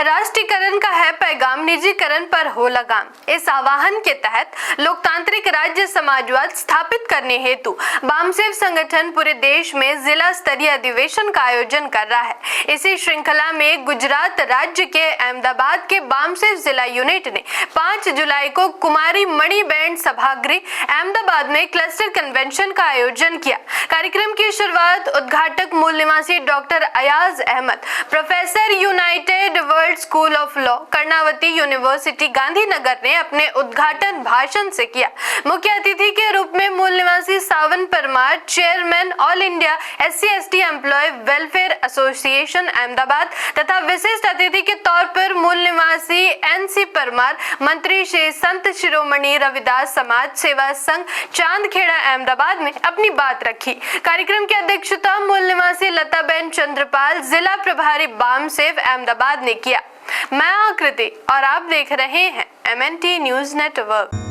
राष्ट्रीयकरण का है पैगाम, निजीकरण पर हो लगाम। इस आह्वान के तहत लोकतांत्रिक राज्य समाजवाद स्थापित करने हेतु बामसेव संगठन पूरे देश में जिला स्तरीय अधिवेशन का आयोजन कर रहा है। इसी श्रृंखला में गुजरात राज्य के अहमदाबाद के बामसेव जिला यूनिट ने 5 जुलाई को कुमारी मणि बैंड सभागृह अहमदाबाद में क्लस्टर कन्वेंशन का आयोजन किया। कार्यक्रम की शुरुआत उद्घाटक मूल निवासी doctor Ayaz Ahmed, professor United World School of Law, Karnavati university, Gandhinagar ने अपने उद्घाटन भाषण से किया। मुख्य अतिथि के रूप में मूल निवासी Sawan Parmar, chairman all India SC/ST employ welfare association Ahmedabad तथा विशिष्ट अतिथि के तौर पर मूल निवासी NC परमार, मंत्री श्री संत शिरोमणि रविदास समाज सेवा संघ चांदखेड़ा अहमदाबाद में अपनी बात रखी। कार्यक्रम की अध्यक्षता मूल निवासी लताबेन चंद्रपाल, जिला प्रभारी बामसेव अहमदाबाद ने किया। मैं आकृति और आप देख रहे हैं MNT न्यूज नेटवर्क।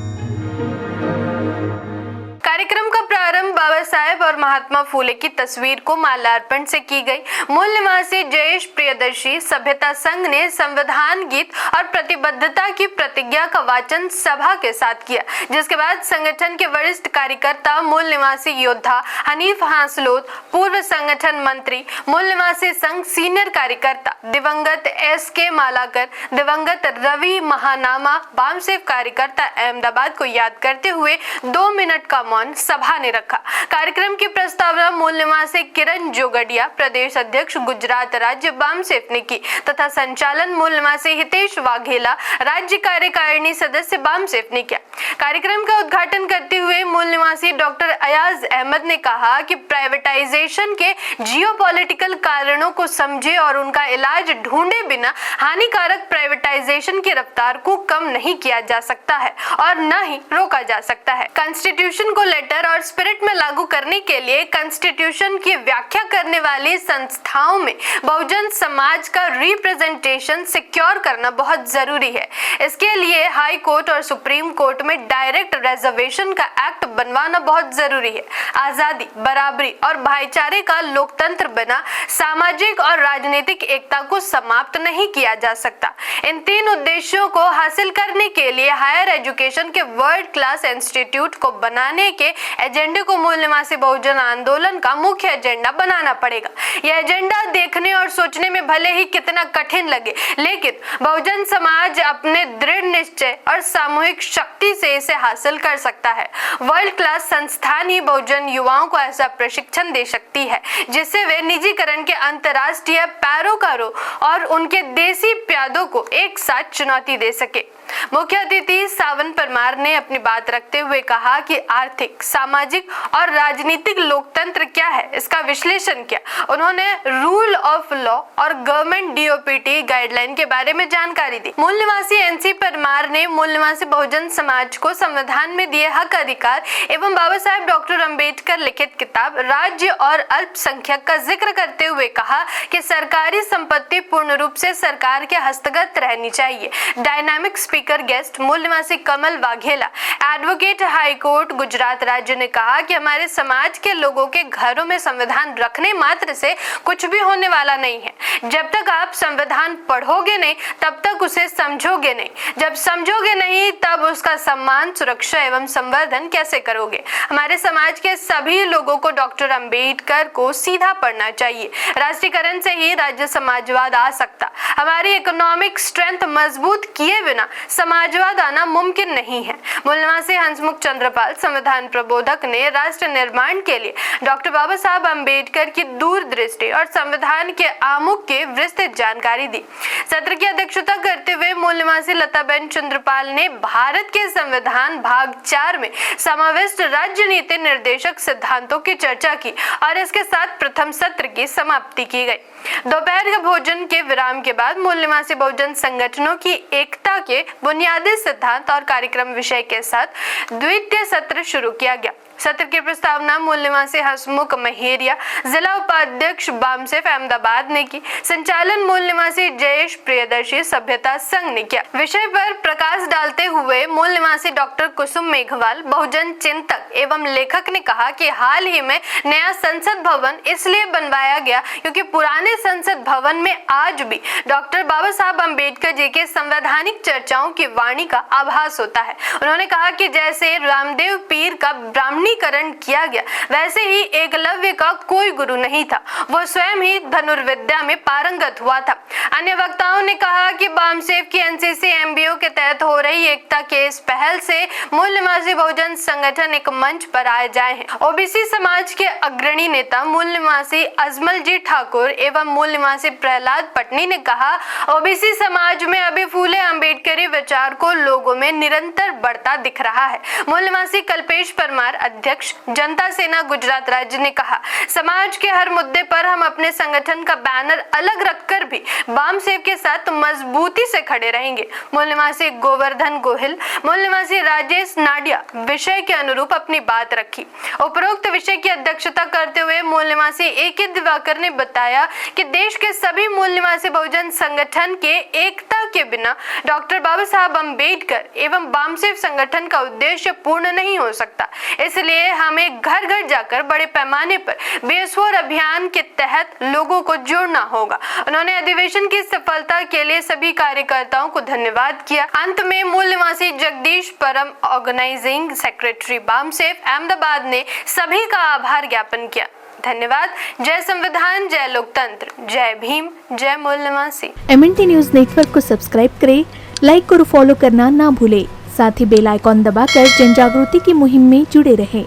कार्यक्रम का प्रारंभ बाबा साहेब और महात्मा फूले की तस्वीर को माल्यार्पण से की गई। मूल निवासी जयेश प्रियदर्शी सभ्यता संघ ने संविधान गीत और प्रतिबद्धता की प्रतिज्ञा का वाचन सभा के साथ किया, जिसके बाद संगठन के वरिष्ठ कार्यकर्ता मूल निवासी योद्धा हनीफ हांसलोत, पूर्व संगठन मंत्री, मूल निवासी संघ सीनियर कार्यकर्ता दिवंगत SK मालाकर, दिवंगत रवि महानामा, बामसेव कार्यकर्ता अहमदाबाद को याद करते हुए 2 मिनट का मौन सभा ने रखा। कार्यक्रम की प्रस्तावना मूल निवासी किरण जोगड़िया, प्रदेश अध्यक्ष गुजरात राज्य बामसेव ने की तथा संचालन मूल निवासी हितेश वाघेला, राज्य कार्यकारिणी सदस्य बामसेव ने किया। कार्यक्रम का उद्घाटन करते हुए मूल निवासी डॉक्टर अयाज अहमद ने कहा कि प्राइवेटाइजेशन के जियोपॉलिटिकल कारणों को समझे और उनका इलाज ढूंढे बिना हानिकारक प्राइवेटाइजेशन की रफ्तार को कम नहीं किया जा सकता है और न ही रोका जा सकता है। कॉन्स्टिट्यूशन को लेटर और स्पिरिट में लागू करने के लिए कॉन्स्टिट्यूशन की व्याख्या करने वाली संस्थाओं में बहुजन समाज का रिप्रेजेंटेशन सिक्योर करना बहुत जरूरी है। इसके लिए हाई कोर्ट और सुप्रीम कोर्ट में डायरेक्ट रिजर्वेशन का एक्ट बनवाना बहुत जरूरी है। आजादी, बराबरी और भाईचारे का लोकतंत्र बिना सामाजिक और राजनीतिक एकता को समाप्त नहीं किया जा सकता। इन 3 उद्देश्यों को हासिल करने के लिए हायर एजुकेशन के वर्ल्ड क्लास इंस्टीट्यूट को बनाने के एजेंडे को मूल निवासी बहुजन आंदोलन का मुख्य एजेंडा बनाना पड़ेगा। यह एजेंडा देखने और सोचने में भले ही कितना कठिन लगे, लेकिन बहुजन समाज अपने दृढ़ निश्चय और सामूहिक शक्ति से इसे हासिल कर सकता है। वर्ल्ड क्लास संस्थान ही बहुजन युवाओं को ऐसा प्रशिक्षण दे सकती है जिससे वे निजीकरण के अंतर्राष्ट्रीय पैरोकारों और उनके देसी प्यादों को एक साथ चुनौती दे सके। मुख्य अतिथि सावन परमार ने अपनी बात रखते हुए कहा कि आर्थिक, सामाजिक और राजनीतिक लोकतंत्र क्या है, इसका विश्लेषण किया। उन्होंने रूल ऑफ लॉ और गवर्नमेंट DOPT गाइडलाइन के बारे में जानकारी दी। मूल निवासी NC परमार ने मूल निवासी बहुजन समाज को संविधान में दिए हक अधिकार एवं बाबा साहेब डॉक्टर अम्बेडकर लिखित किताब राज्य और अल्पसंख्यक का जिक्र करते हुए कहा कि सरकारी संपत्ति पूर्ण रूप से सरकार के हस्तगत रहनी चाहिए। डायनामिक स्पीकर गेस्ट मूल निवासी Kamal Vaghela, advocate high court Gujarat राज्य ने कहा कि हमारे समाज के लोगों के घरों में संविधान रखने मात्र से कुछ भी होने वाला नहीं है। जब तक आप संविधान पढ़ोगे नहीं तब तक उसे समझोगे नहीं, जब समझोगे नहीं तब उसका सम्मान, सुरक्षा एवं संवर्धन कैसे करोगे। हमारे समाज के सभी लोगों को डॉक्टर अम्बेडकर को सीधा पढ़ना चाहिए। राष्ट्रीयकरण से ही राज्य समाजवाद आ सकता। हमारी इकोनॉमिक स्ट्रेंथ मजबूत किए बिना समाजवाद आना मुमकिन नहीं है। मूल निवासी हंसमुख चंद्रपाल, संविधान प्रबोधक, ने राष्ट्र निर्माण के लिए डॉक्टर बाबा साहब अम्बेडकर की दूरदृष्टि और संविधान के आमुख की विस्तृत जानकारी दी। सत्र की अध्यक्षता करते हुए मूल निवासी लताबेन चंद्रपाल ने भारत के संविधान भाग 4 में समाविष्ट राज्य नीति निर्देशक सिद्धांतों की चर्चा की और इसके साथ प्रथम सत्र की समाप्ति की गई। दोपहर के भोजन के विराम के बाद मूल निवासी बहुजन संगठनों की एकता के बुनियादी सिद्धांत और कार्यक्रम विषय के साथ द्वितीय सत्र शुरू किया गया। सत्र की प्रस्तावना मूल निवासी हसमुख महेरिया, जिला उपाध्यक्ष बामसेव अहमदाबाद ने की। संचालन मूल निवासी जयेश प्रियदर्शी, सभ्यता संघ ने किया। विषय पर प्रकाश डालते हुए मूल निवासी डॉक्टर कुसुम मेघवाल, बहुजन चिंतक एवं लेखक, ने कहा कि हाल ही में नया संसद भवन इसलिए बनवाया गया क्योंकि पुराने पुराने संसद भवन में आज भी डॉक्टर बाबा साहब अम्बेडकर जी के संवैधानिक चर्चाओं की वाणी का आभास होता है। उन्होंने कहा कि जैसे रामदेव पीर का ब्राह्मणीकरण किया गया, वैसे ही एकलव्य का कोई गुरु नहीं था, वो स्वयं ही धनुर्विद्या में पारंगत हुआ था। अन्य वक्ताओं ने कहा कि बामसेव की एनसीसी एमबीओ के तहत हो रही एकता के इस पहल से मूल निवासी बहुजन संगठन एक मंच पर आए जाए हैं। ओबीसी समाज के अग्रणी नेता मूल निवासी अजमल जी ठाकुर एवं मूल निवासी प्रहलाद पटनी ने कहा, ओबीसी समाज में अभी फूले अम्बेडकरी विचार को लोगों में निरंतर बढ़ता दिख रहा है। मूल निवासी कल्पेश परमार अध्यक्ष जनता सेना गुजरात राज्य ने कहा, समाज के हर मुद्दे पर हम अपने संगठन का बैनर अलग रखकर भी बामसेव के साथ मजबूती से खड़े रहेंगे। मूल निवासी गोवर्धन गोहिल, मूल निवासी राजेश नाडिया विषय के अनुरूप अपनी बात रखी। उपरोक्त विषय की अध्यक्षता करते हुए मूल निवासी ए.के. दिवाकर ने बताया कि देश के सभी मूल निवासी बहुजन संगठन के एकता के बिना डॉक्टर बाबा साहब अम्बेडकर एवं बामसेव संगठन का उद्देश्य पूर्ण नहीं हो सकता। इसलिए हमें घर घर जाकर बड़े पैमाने पर बेसुर अभियान के तहत लोगों को जोड़ना होगा। उन्होंने अधिवेशन की सफलता के लिए सभी कार्यकर्ताओं को धन्यवाद किया। अंत में मूल निवासी जगदीश परम ऑर्गेनाइजिंग सेक्रेटरी बामसेव अहमदाबाद ने सभी का आभार ज्ञापन किया। धन्यवाद। जय संविधान, जय लोकतंत्र, जय भीम, जय मूल निवासी। MNT न्यूज नेटवर्क को सब्सक्राइब करें, लाइक और फॉलो करना ना भूलें। साथ ही बेल आइकॉन दबाकर जन जागृति की मुहिम में जुड़े रहें।